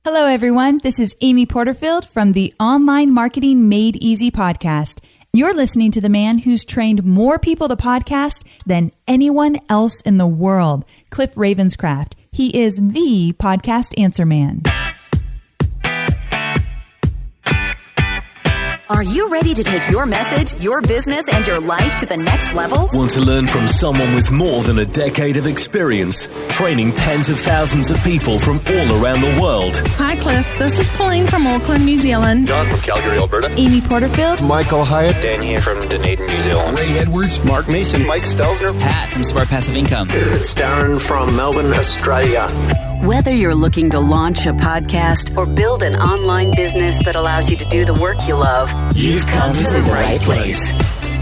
Hello, everyone. This is Amy Porterfield from the Online Marketing Made Easy podcast. You're listening to the man who's trained more people to podcast than anyone else in the world, Cliff Ravenscraft. He is the podcast answer man. Are you ready to take your message, your business, and your life to the next level? Want to learn from someone with more than a decade of experience, training tens of thousands of people from all around the world? Hi, Cliff. This is Pauline from Auckland, New Zealand. John from Calgary, Alberta. Amy Porterfield. Michael Hyatt. Dan here from Dunedin, New Zealand. Ray Edwards. Mark Mason. Mike Stelzner. Pat from Smart Passive Income. It's Darren from Melbourne, Australia. Whether you're looking to launch a podcast or build an online business that allows you to do the work you love, You've come to the right place.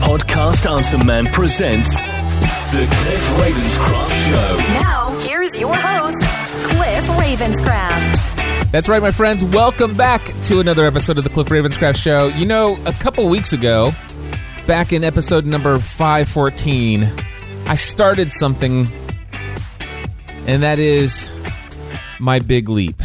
Podcast Answer Man presents The Cliff Ravenscraft Show. Now, here's your host, Cliff Ravenscraft. That's right, my friends. Welcome back to another episode of The Cliff Ravenscraft Show. You know, a couple weeks ago, back in episode number 514, I started something, and that is my Big Leap.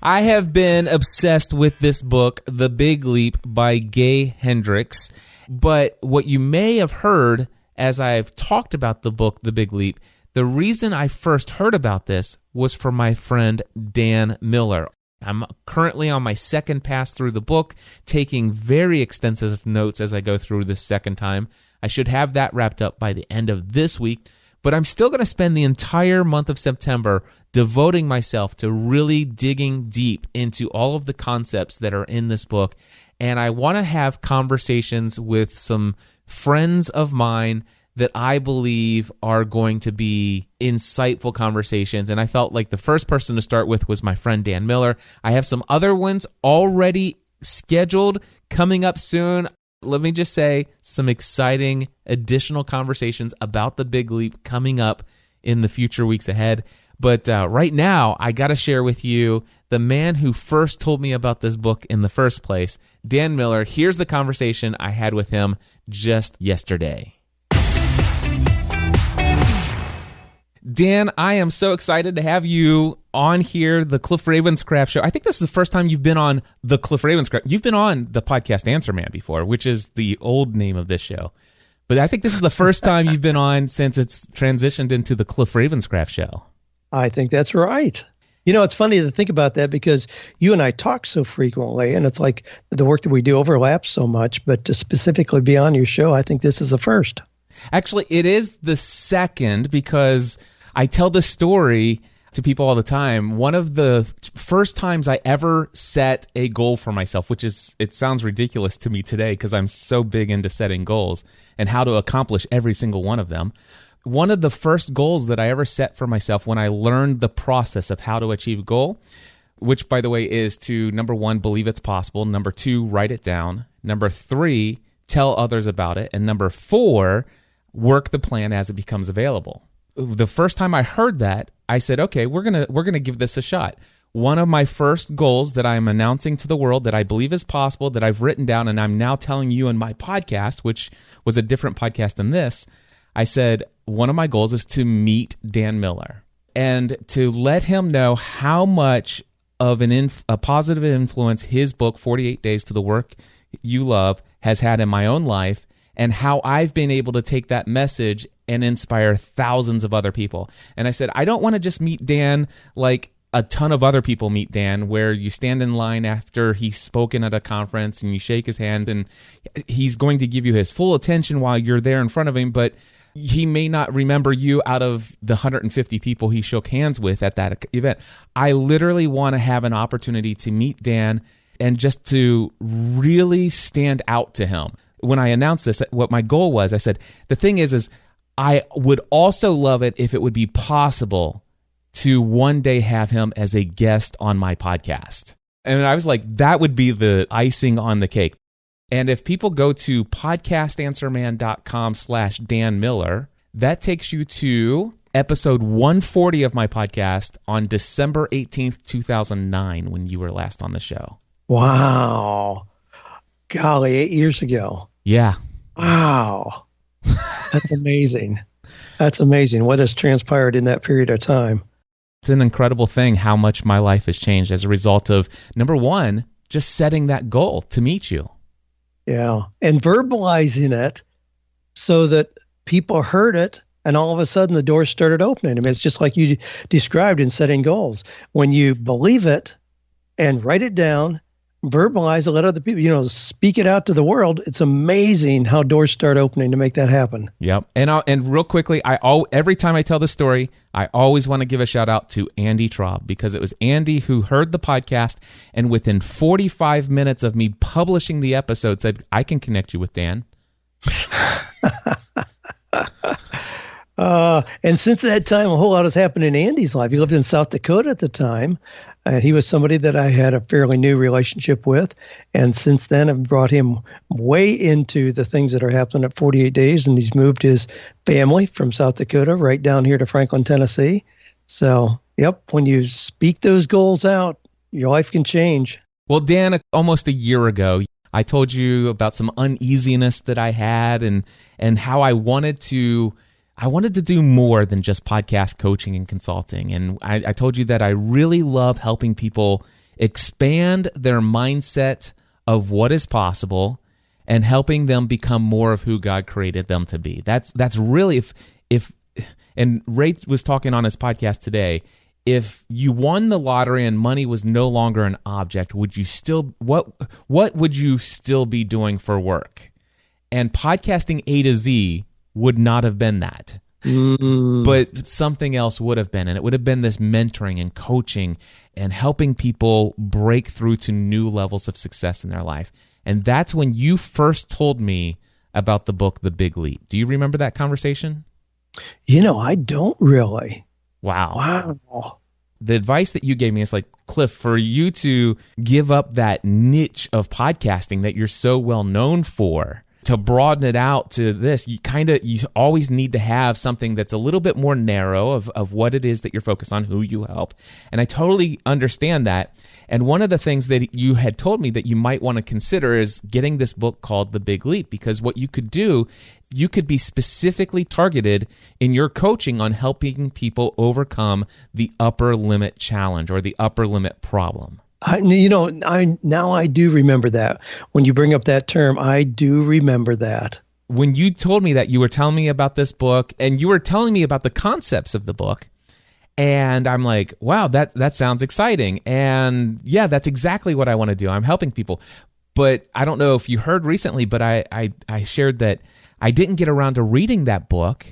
I have been obsessed with this book, The Big Leap by Gay Hendricks. But what you may have heard as I've talked about the book, The Big Leap, the reason I first heard about this was from my friend Dan Miller. I'm currently on my second pass through the book, taking very extensive notes as I go through this second time. I should have that wrapped up by the end of this week. But I'm still going to spend the entire month of September devoting myself to really digging deep into all of the concepts that are in this book. And I want to have conversations with some friends of mine that I believe are going to be insightful conversations. And I felt like the first person to start with was my friend Dan Miller. I have some other ones already scheduled coming up soon. Let me just say some exciting additional conversations about the Big Leap coming up in the future weeks ahead. But right now, I got to share with you the man who first told me about this book in the first place, Dan Miller. Here's the conversation I had with him just yesterday. Dan, I am so excited to have you on here, the Cliff Ravenscraft Show. I think this is the first time you've been on the Cliff Ravenscraft. You've been on the podcast Answer Man before, which is the old name of this show. But I think this is the first time you've been on since it's transitioned into the Cliff Ravenscraft Show. I think that's right. You know, it's funny to think about that because you and I talk so frequently, and it's like the work that we do overlaps so much, but to specifically be on your show, I think this is the first. Actually, it is the second because I tell this story to people all the time. One of the first times I ever set a goal for myself, which is, it sounds ridiculous to me today because I'm so big into setting goals and how to accomplish every single one of them. One of the first goals that I ever set for myself when I learned the process of how to achieve a goal, which by the way is to, number one, believe it's possible. Number two, write it down. Number three, tell others about it. And number four, work the plan as it becomes available. The first time I heard that, I said, okay, we're gonna give this a shot. One of my first goals that I'm announcing to the world that I believe is possible, that I've written down, and I'm now telling you in my podcast, which was a different podcast than this, I said, one of my goals is to meet Dan Miller and to let him know how much of a positive influence his book, 48 Days to the Work You Love, has had in my own life, and how I've been able to take that message and inspire thousands of other people. And I said, I don't want to just meet Dan like a ton of other people meet Dan, where you stand in line after he's spoken at a conference and you shake his hand and he's going to give you his full attention while you're there in front of him, but he may not remember you out of the 150 people he shook hands with at that event. I literally want to have an opportunity to meet Dan and just to really stand out to him. When I announced this, what my goal was, I said, the thing is I would also love it if it would be possible to one day have him as a guest on my podcast. And I was like, that would be the icing on the cake. And if people go to podcastanswerman.com/Dan Miller, that takes you to episode 140 of my podcast on December 18th, 2009, when you were last on the show. Wow. Golly, 8 years ago. Yeah. Wow. That's amazing. That's amazing. What has transpired in that period of time? It's an incredible thing how much my life has changed as a result of, number one, just setting that goal to meet you. Yeah. And verbalizing it so that people heard it, and all of a sudden the doors started opening. I mean, it's just like you described in setting goals. When you believe it and write it down, verbalize it, let other people, speak it out to the world. It's amazing how doors start opening to make that happen. Yep. And real quickly, every time I tell the story, I always want to give a shout out to Andy Traub, because it was Andy who heard the podcast, and within 45 minutes of me publishing the episode said, I can connect you with Dan. And since that time, a whole lot has happened in Andy's life. He lived in South Dakota at the time. He was somebody that I had a fairly new relationship with. And since then, I've brought him way into the things that are happening at 48 Days. And he's moved his family from South Dakota right down here to Franklin, Tennessee. So, yep, when you speak those goals out, your life can change. Well, Dan, almost a year ago, I told you about some uneasiness that I had and how I wanted to do more than just podcast coaching and consulting. And I told you that I really love helping people expand their mindset of what is possible and helping them become more of who God created them to be. That's really, if and Ray was talking on his podcast today, if you won the lottery and money was no longer an object, would you still, what would you still be doing for work? And podcasting A to Z would not have been that. But something else would have been. And it would have been this mentoring and coaching and helping people break through to new levels of success in their life. And that's when you first told me about the book, The Big Leap. Do you remember that conversation? I don't really. Wow. The advice that you gave me is like, Cliff, for you to give up that niche of podcasting that you're so well known for, to broaden it out to this, you always need to have something that's a little bit more narrow of what it is that you're focused on, who you help. And I totally understand that. And one of the things that you had told me that you might want to consider is getting this book called The Big Leap, because what you could do, you could be specifically targeted in your coaching on helping people overcome the upper limit challenge or the upper limit problem. I do remember that. When you bring up that term, I do remember that. When you told me that, you were telling me about this book and you were telling me about the concepts of the book. And I'm like, wow, that sounds exciting. And yeah, that's exactly what I want to do. I'm helping people. But I don't know if you heard recently, but I shared that I didn't get around to reading that book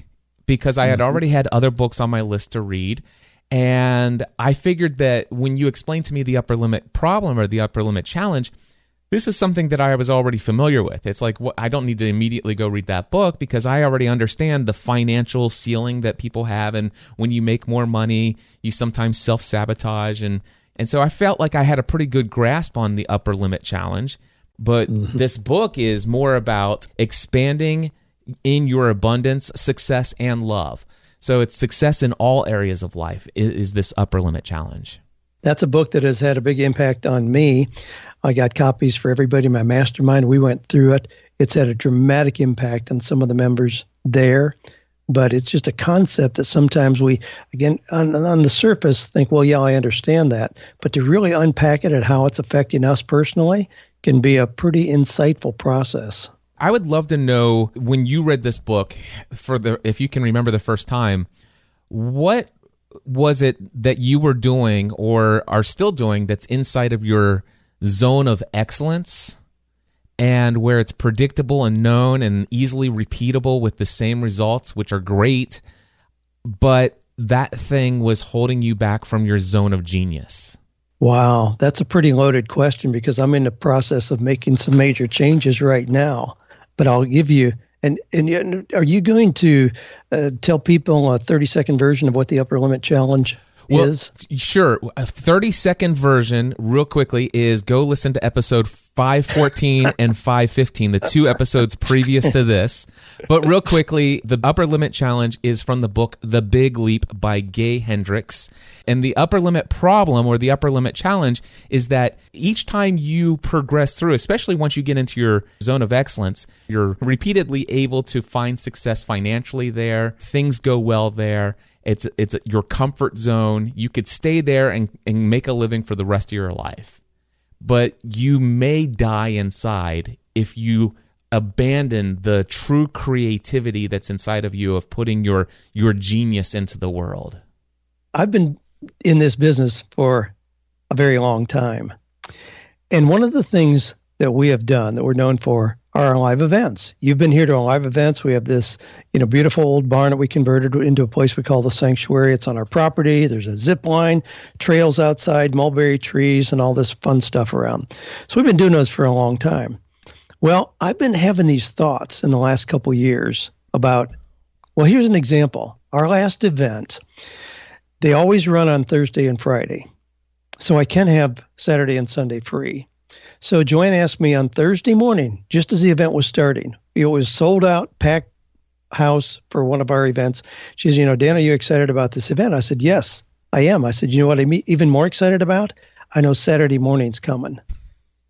because I had already had other books on my list to read. And I figured that when you explained to me the upper limit problem or the upper limit challenge, this is something that I was already familiar with. It's like, I don't need to immediately go read that book because I already understand the financial ceiling that people have. And when you make more money, you sometimes self-sabotage. And so I felt like I had a pretty good grasp on the upper limit challenge. But this book is more about expanding in your abundance, success, and love. So it's success in all areas of life is this upper limit challenge. That's a book that has had a big impact on me. I got copies for everybody in my mastermind. We went through it. It's had a dramatic impact on some of the members there. But it's just a concept that sometimes we, again, on the surface, think, well, yeah, I understand that. But to really unpack it and how it's affecting us personally can be a pretty insightful process. I would love to know, when you read this book, if you can remember the first time, what was it that you were doing or are still doing that's inside of your zone of excellence and where it's predictable and known and easily repeatable with the same results, which are great, but that thing was holding you back from your zone of genius? Wow, that's a pretty loaded question because I'm in the process of making some major changes right now. But I'll give you, and are you going to tell people a 30-second version of what the upper limit challenge is? Sure. A 30-second version, real quickly, is go listen to episode 514 and 515, the two episodes previous to this. But real quickly, the upper limit challenge is from the book The Big Leap by Gay Hendricks. And the upper limit problem or the upper limit challenge is that each time you progress through, especially once you get into your zone of excellence, you're repeatedly able to find success financially there. Things go well there. It's your comfort zone. You could stay there and make a living for the rest of your life. But you may die inside if you abandon the true creativity that's inside of you of putting your genius into the world. I've been in this business for a very long time. And one of the things that we have done that we're known for are our live events. You've been here to our live events. We have this, beautiful old barn that we converted into a place we call the Sanctuary. It's on our property. There's a zip line, trails outside, mulberry trees, and all this fun stuff around. So we've been doing those for a long time. Well, I've been having these thoughts in the last couple of years about, well, here's an example. Our last event, they always run on Thursday and Friday. So I can have Saturday and Sunday free. So Joanne asked me on Thursday morning, just as the event was starting, it was sold out, packed house for one of our events. She says, Dan, are you excited about this event? I said, yes, I am. I said, you know what I'm even more excited about? I know Saturday morning's coming.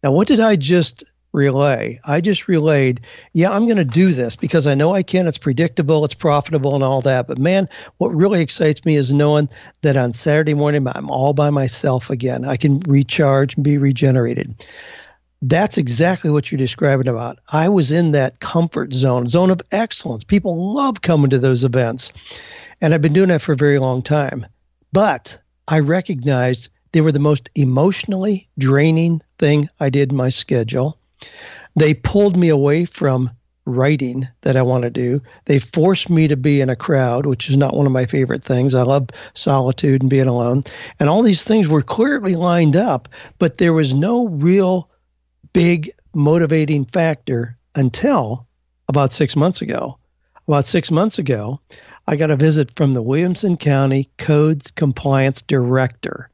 Now, what did I just relay? I just relayed, I'm going to do this because I know I can. It's predictable, it's profitable and all that. But man, what really excites me is knowing that on Saturday morning, I'm all by myself again. I can recharge and be regenerated. That's exactly what you're describing about. I was in that comfort zone of excellence. People love coming to those events. And I've been doing that for a very long time. But I recognized they were the most emotionally draining thing I did in my schedule. They pulled me away from writing that I want to do. They forced me to be in a crowd, which is not one of my favorite things. I love solitude and being alone. And all these things were clearly lined up, but there was no real big motivating factor until about 6 months ago. About 6 months ago, I got a visit from the Williamson County Codes Compliance Director,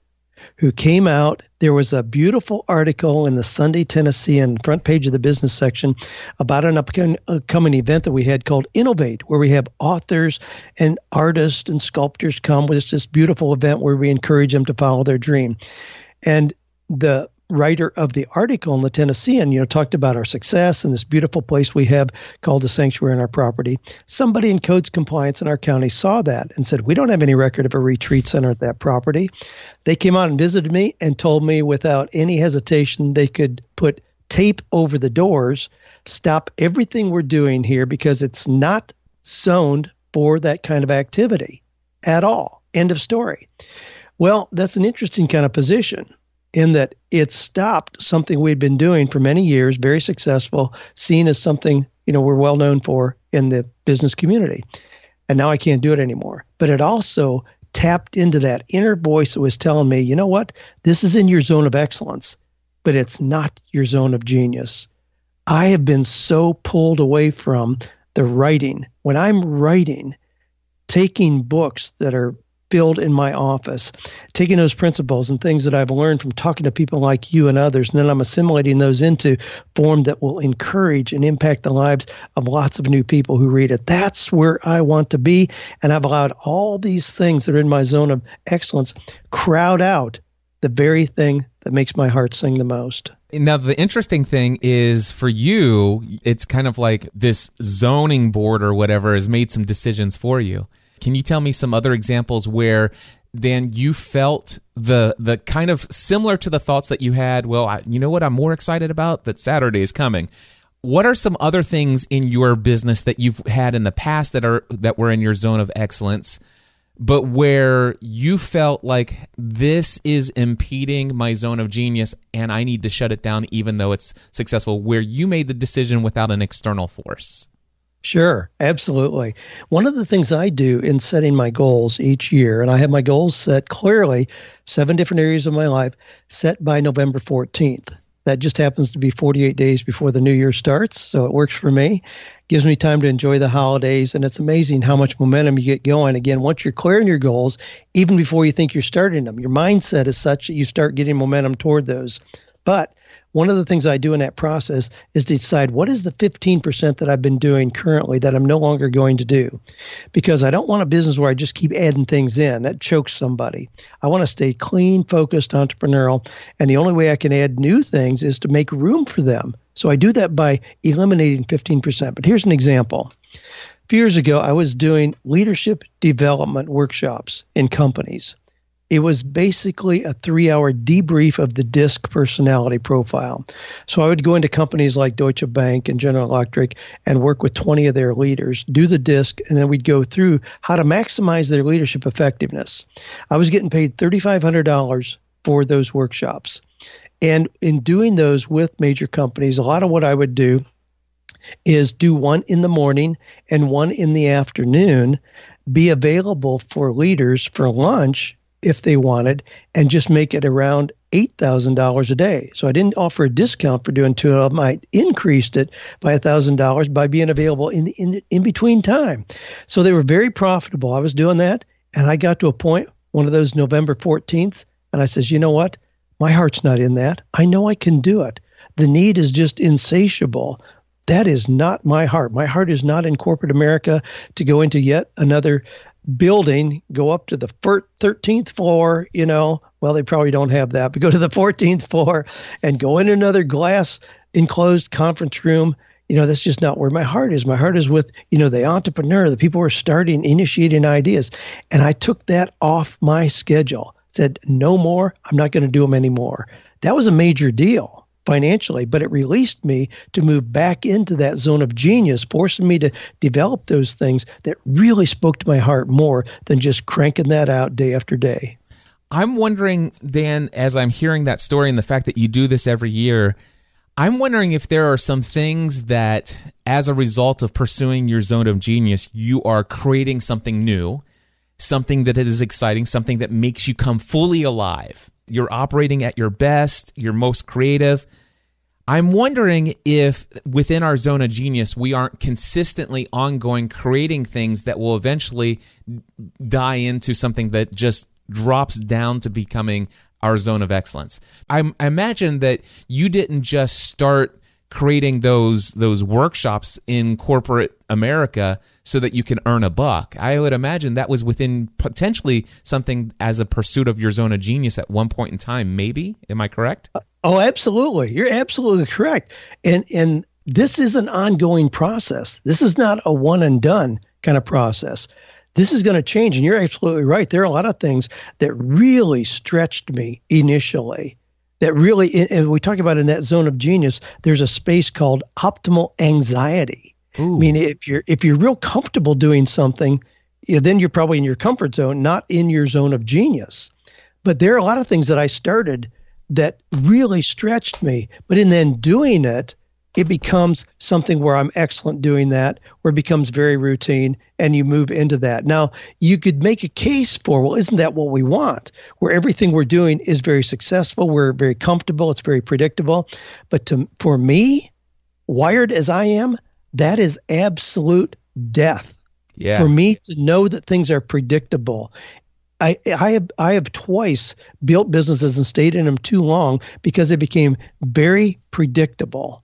who came out. There was a beautiful article in the Sunday Tennessean front page of the business section about an upcoming event that we had called Innovate, where we have authors and artists and sculptors come with this beautiful event where we encourage them to follow their dream. And the writer of the article in the Tennessean, talked about our success and this beautiful place we have called the Sanctuary on our property. Somebody in Codes Compliance in our county saw that and said, we don't have any record of a retreat center at that property. They came out and visited me and told me without any hesitation they could put tape over the doors, stop everything we're doing here because it's not zoned for that kind of activity at all. End of story. Well, that's an interesting kind of position, in that it stopped something we'd been doing for many years, very successful, seen as something, we're well known for in the business community. And now I can't do it anymore. But it also tapped into that inner voice that was telling me, you know what, this is in your zone of excellence, but it's not your zone of genius. I have been so pulled away from the writing. When I'm writing, taking books that are filled in my office, taking those principles and things that I've learned from talking to people like you and others, and then I'm assimilating those into form that will encourage and impact the lives of lots of new people who read it. That's where I want to be, and I've allowed all these things that are in my zone of excellence crowd out the very thing that makes my heart sing the most. Now, the interesting thing is for you, it's kind of like this zoning board or whatever has made some decisions for you. Can you tell me some other examples where, Dan, you felt the kind of similar to the thoughts that you had, well, you know what I'm more excited about? That Saturday is coming. What are some other things in your business that you've had in the past that were in your zone of excellence, but where you felt like this is impeding my zone of genius and I need to shut it down even though it's successful, where you made the decision without an external force? Sure, absolutely. One of the things I do in setting my goals each year, and I have my goals set clearly, 7 different areas of my life, set by November 14th. That just happens to be 48 days before the new year starts, so it works for me. Gives me time to enjoy the holidays, and it's amazing how much momentum you get going. Again, once you're clear on your goals, even before you think you're starting them, your mindset is such that you start getting momentum toward those. But one of the things I do in that process is to decide what is the 15% that I've been doing currently that I'm no longer going to do. Because I don't want a business where I just keep adding things in. That chokes somebody. I want to stay clean, focused, entrepreneurial. And the only way I can add new things is to make room for them. So I do that by eliminating 15%. But here's an example. few years ago, I was doing leadership development workshops in companies. It was basically a 3-hour debrief of the DISC personality profile. So I would go into companies like Deutsche Bank and General Electric and work with 20 of their leaders, do the DISC, and then we'd go through how to maximize their leadership effectiveness. I was getting paid $3,500 for those workshops. And in doing those with major companies, a lot of what I would do is do one in the morning and one in the afternoon, be available for leaders for lunch if they wanted, and just make it around $8,000 a day. So I didn't offer a discount for doing two of them. I increased it by $1,000 by being available in between time. So they were very profitable. I was doing that, and I got to a point, one of those November 14th, and I says, you know what? My heart's not in that. I know I can do it. The need is just insatiable. That is not my heart. My heart is not in corporate America to go into yet another building, go up to the 13th floor, well, they probably don't have that, but go to the 14th floor and go in another glass enclosed conference room. That's just not where my heart is. My heart is with, the entrepreneur, the people who are starting, initiating ideas. And I took that off my schedule, said, no more, I'm not going to do them anymore. That was a major deal financially, but it released me to move back into that zone of genius, forcing me to develop those things that really spoke to my heart more than just cranking that out day after day. I'm wondering, Dan, as I'm hearing that story and the fact that you do this every year, I'm wondering if there are some things that, as a result of pursuing your zone of genius, you are creating something new, something that is exciting, something that makes you come fully alive. You're operating at your best, you're most creative. I'm wondering if within our zone of genius, we aren't consistently ongoing creating things that will eventually die into something that just drops down to becoming our zone of excellence. I imagine that you didn't just start creating those workshops in corporate America so that you can earn a buck. I would imagine that was within potentially something as a pursuit of your zone of genius at one point in time, maybe? Am I correct? Oh, absolutely. You're absolutely correct. And this is an ongoing process. This is not a one and done kind of process. This is going to change. And you're absolutely right. There are a lot of things that really stretched me initially. That really, and we talk about in that zone of genius, there's a space called optimal anxiety. Ooh. I mean, if you're real comfortable doing something, then you're probably in your comfort zone, not in your zone of genius. But there are a lot of things that I started that really stretched me. But in then doing it, it becomes something where I'm excellent doing that, where it becomes very routine, and you move into that. Now, you could make a case for, well, isn't that what we want? Where everything we're doing is very successful, we're very comfortable, it's very predictable. But for me, wired as I am, that is absolute death. Yeah. For me to know that things are predictable. I have twice built businesses and stayed in them too long because they became very predictable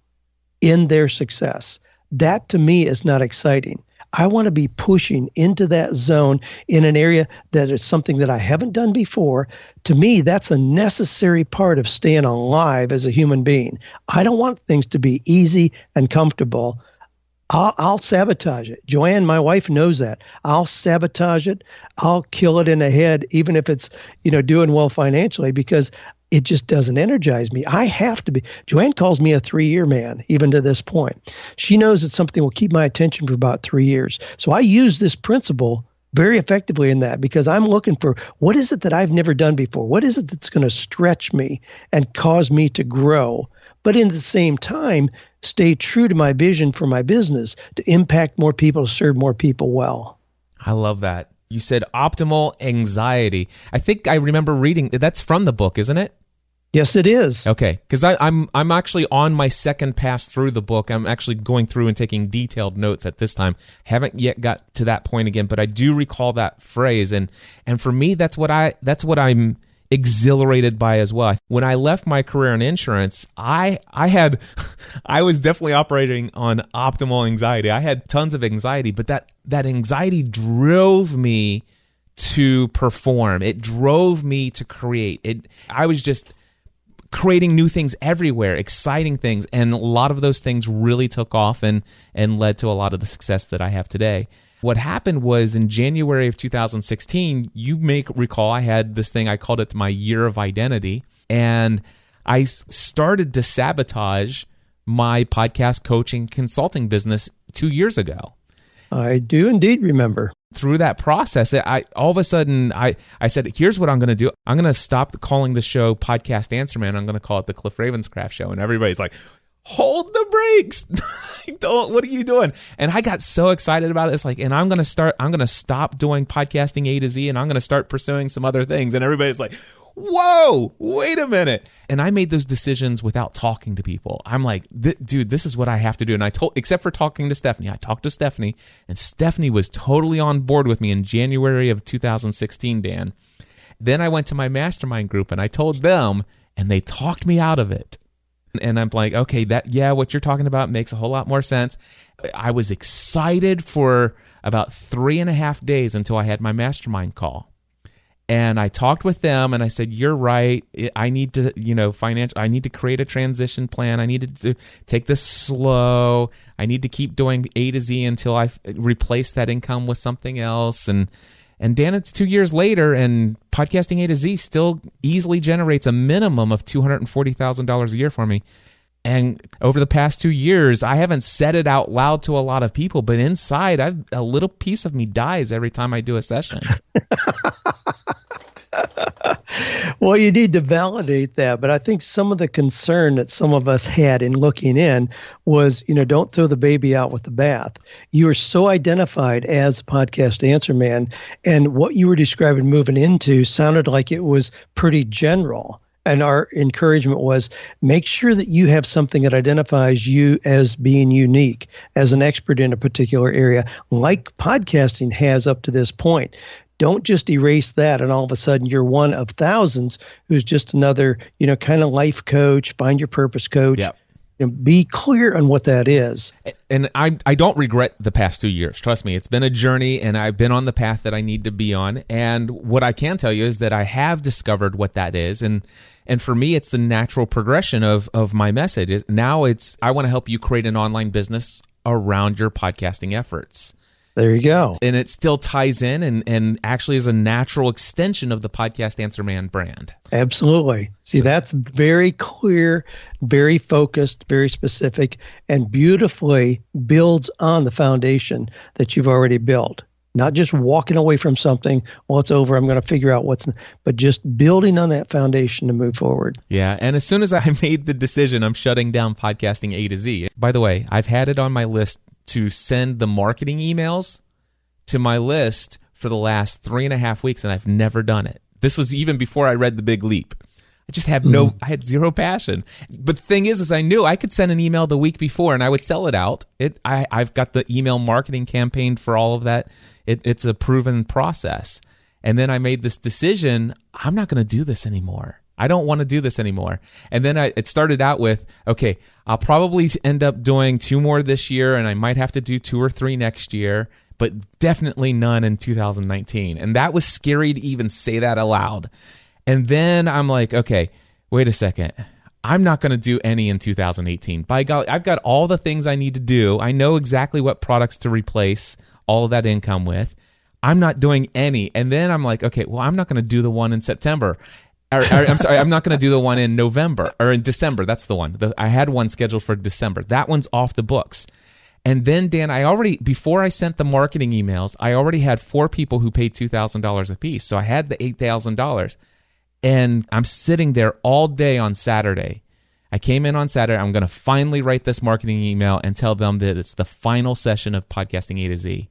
in their success. That to me is not exciting. I want to be pushing into that zone in an area that is something that I haven't done before. To me, that's a necessary part of staying alive as a human being. I don't want things to be easy and comfortable. I'll sabotage it. Joanne, my wife, knows that. I'll sabotage it. I'll kill it in the head, even if it's, doing well financially, because it just doesn't energize me. I have to be. Joanne calls me a 3-year man, even to this point. She knows that something will keep my attention for about 3 years. So I use this principle very effectively in that, because I'm looking for, what is it that I've never done before? What is it that's going to stretch me and cause me to grow? But in the same time, stay true to my vision for my business, to impact more people, to serve more people well. I love that. You said optimal anxiety. I think I remember reading, that's from the book, isn't it? Yes, it is. Okay, because I'm actually on my second pass through the book. I'm actually going through and taking detailed notes at this time. Haven't yet got to that point again, but I do recall that phrase, and for me, that's what I'm exhilarated by as well. When I left my career in insurance, I was definitely operating on optimal anxiety. I had tons of anxiety, but that anxiety drove me to perform. It drove me to create. I was just creating new things everywhere, exciting things. And a lot of those things really took off and led to a lot of the success that I have today. What happened was in January of 2016, you may recall I had this thing, I called it my year of identity. And I started to sabotage my podcast coaching consulting business 2 years ago. I do indeed remember. Through that process, all of a sudden, I said, here's what I'm going to do. I'm going to stop calling the show Podcast Answer Man. I'm going to call it the Cliff Ravenscraft Show. And everybody's like, hold the brakes. What are you doing? And I got so excited about it. It's like, and I'm going to stop doing podcasting A to Z, and I'm going to start pursuing some other things. And everybody's like, whoa, wait a minute. And I made those decisions without talking to people. I'm like, dude, this is what I have to do. And except for talking to Stephanie, I talked to Stephanie, and Stephanie was totally on board with me in January of 2016, Dan. Then I went to my mastermind group and I told them, and they talked me out of it. And I'm like, okay, what you're talking about makes a whole lot more sense. I was excited for about 3.5 days until I had my mastermind call. And I talked with them and I said, you're right. I need to, I need to create a transition plan. I need to take this slow. I need to keep doing A to Z until I replace that income with something else. And Dan, it's 2 years later, and podcasting A to Z still easily generates a minimum of $240,000 a year for me. And over the past 2 years, I haven't said it out loud to a lot of people, but inside, a little piece of me dies every time I do a session. Well, you need to validate that. But I think some of the concern that some of us had in looking in was, don't throw the baby out with the bath. You were so identified as a Podcast Answer Man, and what you were describing moving into sounded like it was pretty general. And our encouragement was make sure that you have something that identifies you as being unique, as an expert in a particular area, like podcasting has up to this point. Don't just erase that and all of a sudden you're one of thousands who's just another, kind of life coach, find your purpose coach. Yep. Be clear on what that is. And I don't regret the past 2 years. Trust me, it's been a journey and I've been on the path that I need to be on. And what I can tell you is that I have discovered what that is. And for me, it's the natural progression of my message. Now I want to help you create an online business around your podcasting efforts. There you go. And it still ties in and actually is a natural extension of the Podcast Answer Man brand. Absolutely. See, that's very clear, very focused, very specific, and beautifully builds on the foundation that you've already built. Not just walking away from something, well, it's over, I'm going to figure out but just building on that foundation to move forward. Yeah, and as soon as I made the decision, I'm shutting down podcasting A to Z. By the way, I've had it on my list to send the marketing emails to my list for the last 3.5 weeks, and I've never done it. This was even before I read The Big Leap. I just have I had zero passion. But the thing is I knew I could send an email the week before and I would sell it out. I've got the email marketing campaign for all of that. It's a proven process. And then I made this decision, I'm not going to do this anymore. I don't want to do this anymore. And then it started out with, okay, I'll probably end up doing 2 more this year, and I might have to do 2 or 3 next year, but definitely none in 2019. And that was scary to even say that aloud. And then I'm like, okay, wait a second. I'm not going to do any in 2018. By golly, I've got all the things I need to do. I know exactly what products to replace all of that income with. I'm not doing any. And then I'm like, okay, well, I'm not going to do the one in September. I'm sorry, I'm not going to do the one in November or in December. That's the one. I had one scheduled for December. That one's off the books. And then, Dan, before I sent the marketing emails, I already had 4 people who paid $2,000 a piece. So I had the $8,000. And I'm sitting there all day on Saturday. I came in on Saturday. I'm going to finally write this marketing email and tell them that it's the final session of Podcasting A to Z.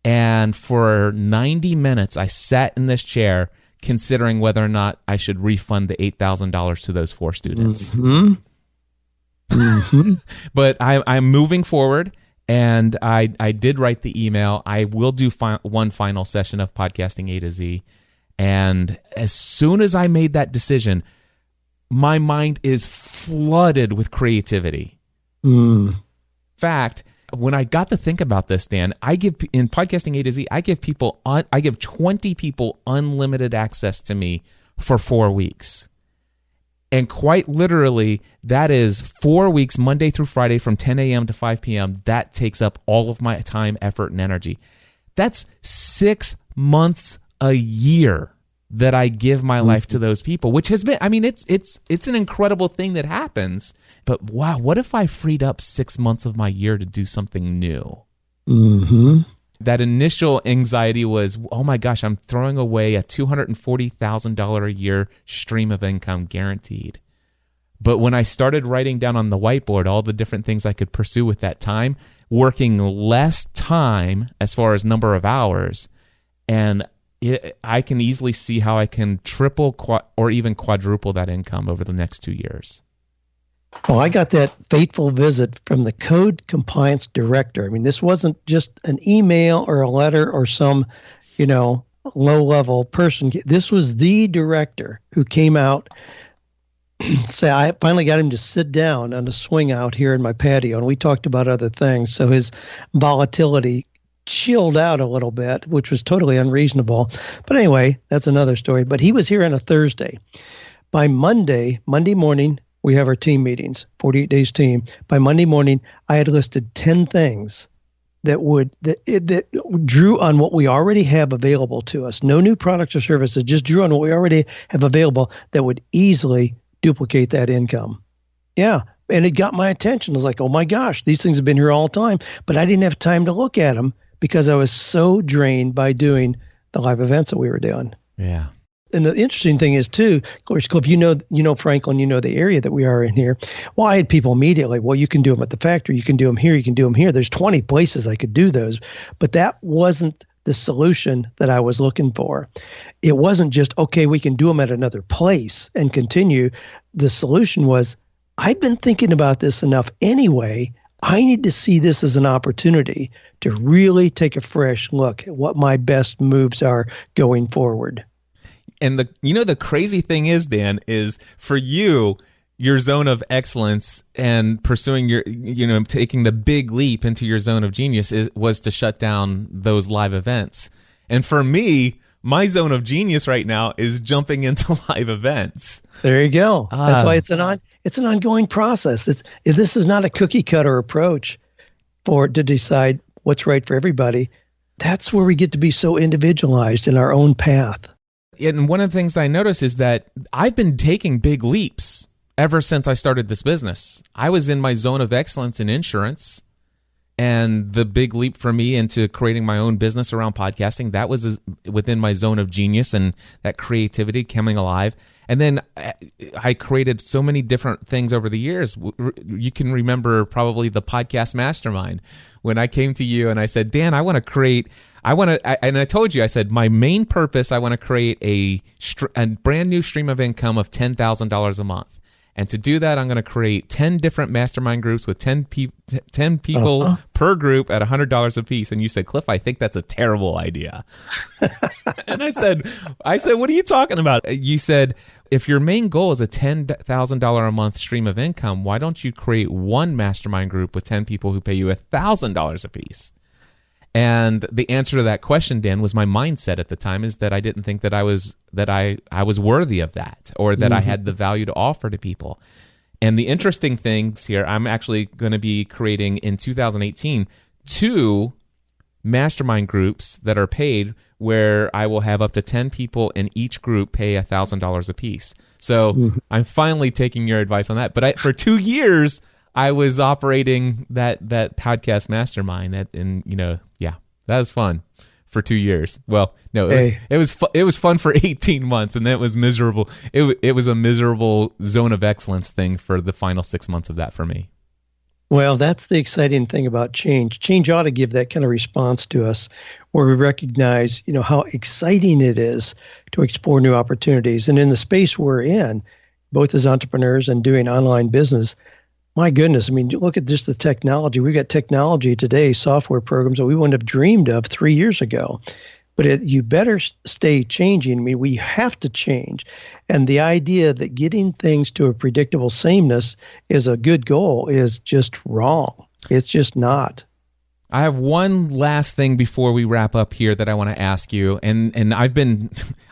And for 90 minutes, I sat in this chair considering whether or not I should refund the $8,000 to those 4 students. Mm-hmm. Mm-hmm. But I'm moving forward, and I did write the email. I will do one final session of Podcasting A to Z. And as soon as I made that decision, my mind is flooded with creativity. In fact, when I got to think about this, Dan, in Podcasting A to Z, I give 20 people unlimited access to me for 4 weeks. And quite literally, that is 4 weeks, Monday through Friday from 10 a.m. to 5 p.m. That takes up all of my time, effort, and energy. That's 6 months a year that I give my life to those people, which has been, I mean, it's an incredible thing that happens. But wow, what if I freed up 6 months of my year to do something new? Mm-hmm. That initial anxiety was, oh my gosh, I'm throwing away a $240,000 a year stream of income guaranteed. But when I started writing down on the whiteboard all the different things I could pursue with that time, working less time as far as number of hours, and I can easily see how I can triple or even quadruple that income over the next 2 years. Well, I got that fateful visit from the code compliance director. I mean, this wasn't just an email or a letter or some, low-level person. This was the director who came out. Say, I finally got him to sit down on a swing out here in my patio, and we talked about other things. So his volatility chilled out a little bit, which was totally unreasonable. But anyway, that's another story. But he was here on a Thursday. By Monday morning, we have our team meetings, 48 days team. By Monday morning, I had listed 10 things that drew on what we already have available to us. No new products or services, just drew on what we already have available that would easily duplicate that income. Yeah, and it got my attention. I was like, oh my gosh, these things have been here all the time, but I didn't have time to look at them because I was so drained by doing the live events that we were doing. Yeah. And the interesting thing is, too, of course, Cliff, you know Franklin, you know the area that we are in here. Well, I had people immediately, well, you can do them at the factory, you can do them here, you can do them here. There's 20 places I could do those. But that wasn't the solution that I was looking for. It wasn't just, okay, we can do them at another place and continue. The solution was, I've been thinking about this enough anyway. I need to see this as an opportunity to really take a fresh look at what my best moves are going forward. And the crazy thing is, Dan, is for you, your zone of excellence and pursuing your, taking the big leap into your zone of genius was to shut down those live events. And for me, my zone of genius right now is jumping into live events. There you go. That's why it's an ongoing process. This is not a cookie cutter approach to decide what's right for everybody. That's where we get to be so individualized in our own path. And one of the things I notice is that I've been taking big leaps ever since I started this business. I was in my zone of excellence in insurance, and the big leap for me into creating my own business around podcasting, that was within my zone of genius and that creativity coming alive. And then I created so many different things over the years. You can remember probably the podcast mastermind when I came to you and I said, Dan, and I told you, I said, my main purpose, I want to create a brand new stream of income of $10,000 a month. And to do that, I'm going to create 10 different mastermind groups with 10 people per group at $100 a piece. And you said, Cliff, I think that's a terrible idea. And I said, what are you talking about? You said, if your main goal is a $10,000 a month stream of income, why don't you create one mastermind group with 10 people who pay you $1,000 a piece? And the answer to that question, Dan, was my mindset at the time is that I didn't think that I was worthy of that, or that I had the value to offer to people. And the interesting things here, I'm actually going to be creating in 2018 2 mastermind groups that are paid, where I will have up to 10 people in each group pay $1,000 a piece. So I'm finally taking your advice on that. But for 2 years, I was operating that podcast mastermind, that was fun for 2 years. Well, no, it was fun for 18 months, and then it was miserable. It was a miserable zone of excellence thing for the final 6 months of that for me. Well, that's the exciting thing about change. Change ought to give that kind of response to us, where we recognize, how exciting it is to explore new opportunities. And in the space we're in, both as entrepreneurs and doing online business, my goodness, I mean, look at just the technology. We've got technology today, software programs that we wouldn't have dreamed of 3 years ago. But you better stay changing. I mean, we have to change. And the idea that getting things to a predictable sameness is a good goal is just wrong. It's just not. I have one last thing before we wrap up here that I want to ask you. And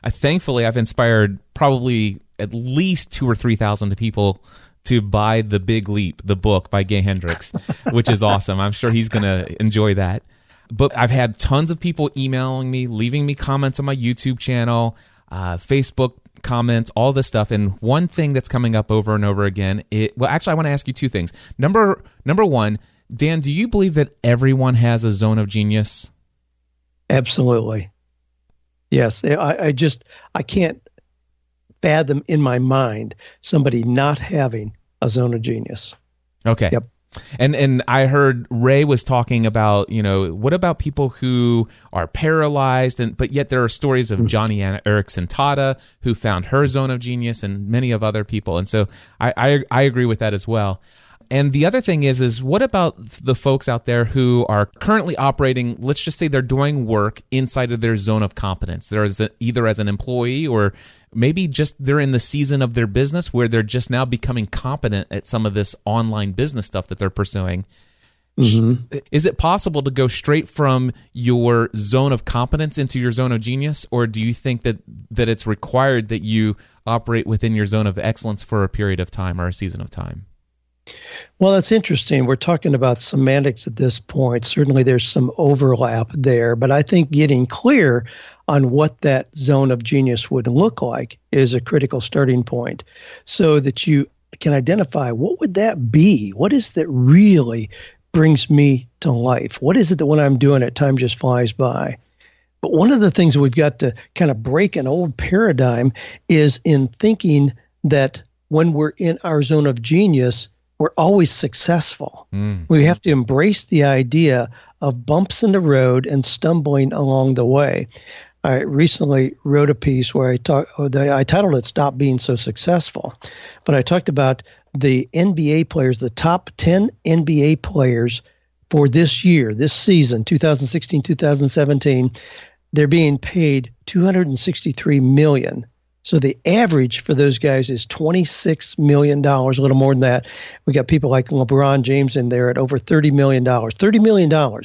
thankfully, I've inspired probably at least 2,000 or 3,000 people to buy The Big Leap, the book by Gay Hendricks, which is awesome. I'm sure he's going to enjoy that. But I've had tons of people emailing me, leaving me comments on my YouTube channel, Facebook comments, all this stuff. And one thing that's coming up over and over again, actually, I want to ask you two things. Number one, Dan, do you believe that everyone has a zone of genius? Absolutely. Yes. I can't fathom in my mind somebody not having a zone of genius. Okay. Yep. And I heard Ray was talking about, what about people who are paralyzed, but yet there are stories of Johnny Erickson Tada, who found her zone of genius, and many of other people. And so I agree with that as well. And the other thing is what about the folks out there who are currently operating, let's just say they're doing work inside of their zone of competence. They're either as an employee or maybe just they're in the season of their business where they're just now becoming competent at some of this online business stuff that they're pursuing. Mm-hmm. Is it possible to go straight from your zone of competence into your zone of genius, or do you think that it's required that you operate within your zone of excellence for a period of time or a season of time? Well, that's interesting. We're talking about semantics at this point. Certainly there's some overlap there, but I think getting clear on what that zone of genius would look like is a critical starting point so that you can identify what would that be? What is that really brings me to life? What is it that when I'm doing it, time just flies by? But one of the things that we've got to kind of break an old paradigm is in thinking that when we're in our zone of genius, we're always successful. We have to embrace the idea of bumps in the road and stumbling along the way. I recently wrote a piece where I titled it "Stop Being So Successful," but I talked about the NBA players, the top 10 NBA players for this year, this season, 2016, 2017. They're being paid $263 million. So the average for those guys is $26 million, a little more than that. We got people like LeBron James in there at over $30 million. $30 million.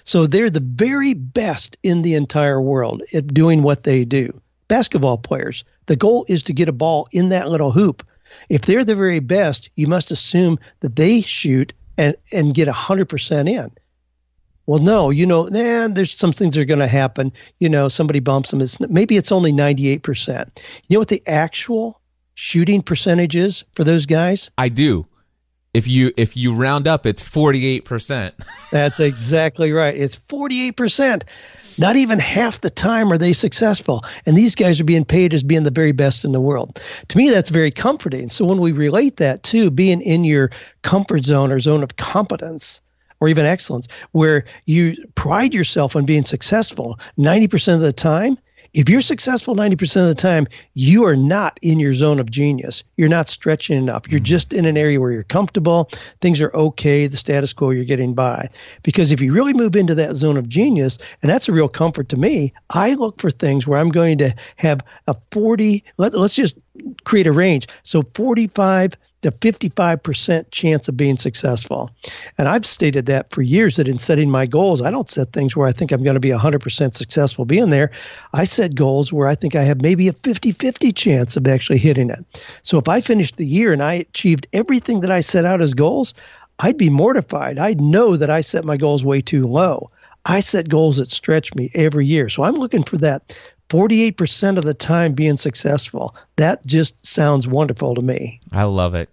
So they're the very best in the entire world at doing what they do. Basketball players, the goal is to get a ball in that little hoop. If they're the very best, you must assume that they shoot and get 100% in. Well, no, there's some things that are going to happen. Somebody bumps them. Maybe it's only 98%. You know what the actual shooting percentage is for those guys? I do. If you round up, it's 48%. That's exactly right. It's 48%. Not even half the time are they successful. And these guys are being paid as being the very best in the world. To me, that's very comforting. So when we relate that to being in your comfort zone or zone of competence, or even excellence, where you pride yourself on being successful 90% of the time, if you're successful 90% of the time, you are not in your zone of genius. You're not stretching enough. You're just in an area where you're comfortable. Things are okay. The status quo, you're getting by. Because if you really move into that zone of genius, and that's a real comfort to me, I look for things where I'm going to have a 40, let's just create a range. So 45 to 55% chance of being successful. And I've stated that for years, that in setting my goals, I don't set things where I think I'm going to be 100% successful being there. I set goals where I think I have maybe a 50-50 chance of actually hitting it. So if I finished the year and I achieved everything that I set out as goals, I'd be mortified. I'd know that I set my goals way too low. I set goals that stretch me every year. So I'm looking for that 48% of the time being successful. That just sounds wonderful to me. I love it.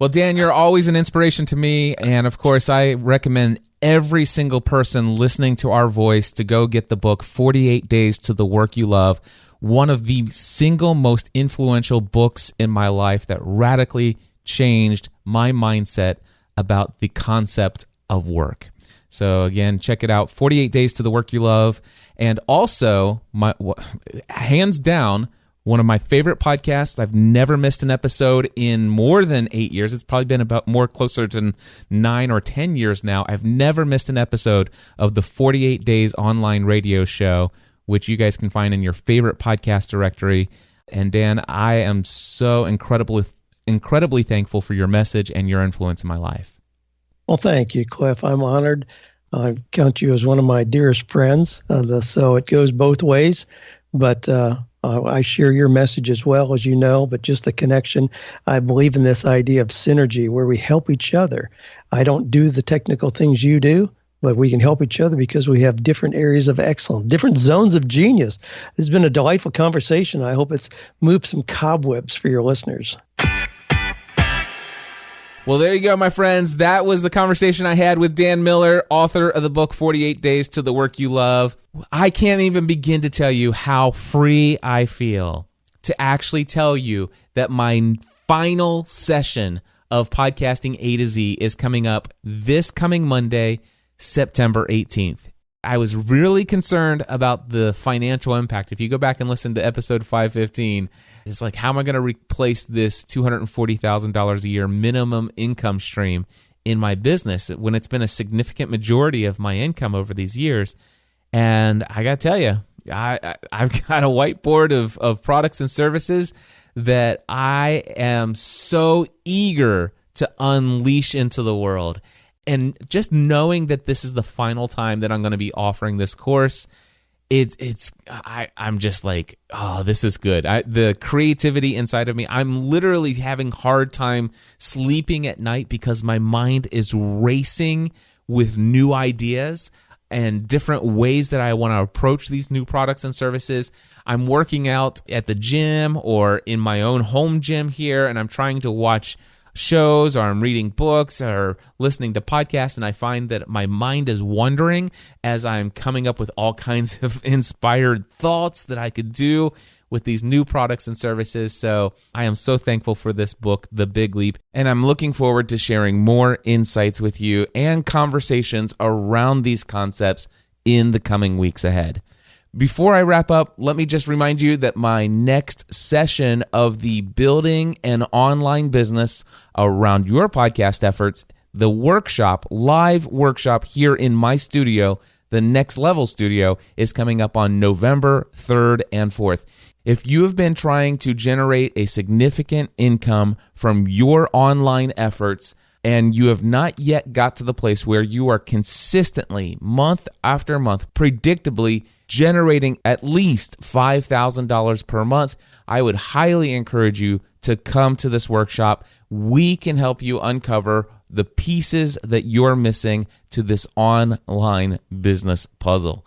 Well, Dan, you're always an inspiration to me. And of course, I recommend every single person listening to our voice to go get the book, 48 Days to the Work You Love. One of the single most influential books in my life that radically changed my mindset about the concept of work. So again, check it out, 48 Days to the Work You Love. And also, hands down, one of my favorite podcasts. I've never missed an episode in more than 8 years. It's probably been about more closer to 9 or 10 years now. I've never missed an episode of the 48 Days online radio show, which you guys can find in your favorite podcast directory. And Dan, I am so incredibly thankful for your message and your influence in my life. Well, thank you, Cliff. I'm honored. I count you as one of my dearest friends, so it goes both ways. But I share your message as well, as you know, but just the connection. I believe in this idea of synergy where we help each other. I don't do the technical things you do, but we can help each other because we have different areas of excellence, different zones of genius. This has been a delightful conversation. I hope it's moved some cobwebs for your listeners. Well, there you go, my friends. That was the conversation I had with Dan Miller, author of the book 48 Days to the Work You Love. I can't even begin to tell you how free I feel to actually tell you that my final session of Podcasting A to Z is coming up this coming Monday, September 18th. I was really concerned about the financial impact. If you go back and listen to episode 515, it's like, how am I going to replace this $240,000 a year minimum income stream in my business when it's been a significant majority of my income over these years? And I got to tell you, I've got a whiteboard of products and services that I am so eager to unleash into the world. And just knowing that this is the final time that I'm going to be offering this course, I'm just like, oh, this is good. The creativity inside of me, I'm literally having hard time sleeping at night because my mind is racing with new ideas and different ways that I want to approach these new products and services. I'm working out at the gym or in my own home gym here, and I'm trying to watch shows, or I'm reading books or listening to podcasts, and I find that my mind is wandering as I'm coming up with all kinds of inspired thoughts that I could do with these new products and services. So I am so thankful for this book, The Big Leap, and I'm looking forward to sharing more insights with you and conversations around these concepts in the coming weeks ahead. Before I wrap up, let me just remind you that my next session of the Building an Online Business Around Your Podcast Efforts, the workshop, live workshop here in my studio, the Next Level Studio, is coming up on November 3rd and 4th. If you have been trying to generate a significant income from your online efforts, and you have not yet got to the place where you are consistently, month after month, predictably generating at least $5,000 per month, I would highly encourage you to come to this workshop. We can help you uncover the pieces that you're missing to this online business puzzle.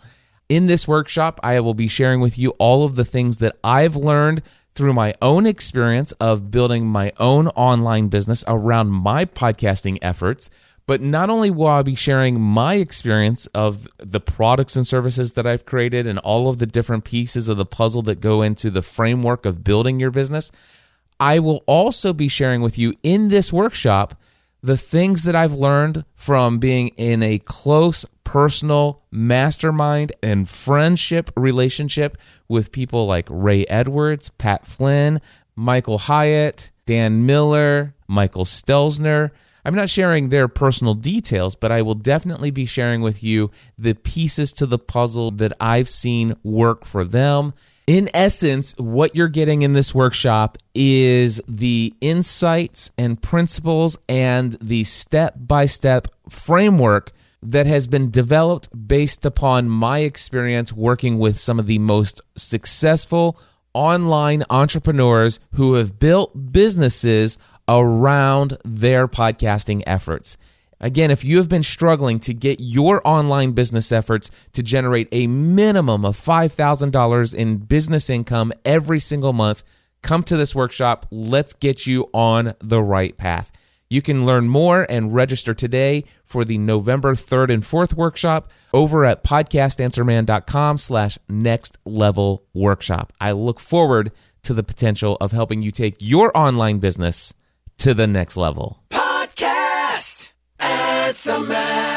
In this workshop, I will be sharing with you all of the things that I've learned through my own experience of building my own online business around my podcasting efforts. But not only will I be sharing my experience of the products and services that I've created and all of the different pieces of the puzzle that go into the framework of building your business, I will also be sharing with you in this workshop the things that I've learned from being in a close personal mastermind and friendship relationship with people like Ray Edwards, Pat Flynn, Michael Hyatt, Dan Miller, Michael Stelzner. I'm not sharing their personal details, but I will definitely be sharing with you the pieces to the puzzle that I've seen work for them. In essence, what you're getting in this workshop is the insights and principles and the step-by-step framework that has been developed based upon my experience working with some of the most successful online entrepreneurs who have built businesses around their podcasting efforts. Again, if you have been struggling to get your online business efforts to generate a minimum of $5,000 in business income every single month, come to this workshop. Let's get you on the right path. You can learn more and register today for the November 3rd and 4th workshop over at podcastanswerman.com/next-level-workshop. I look forward to the potential of helping you take your online business to the next level. Podcast Answer Man.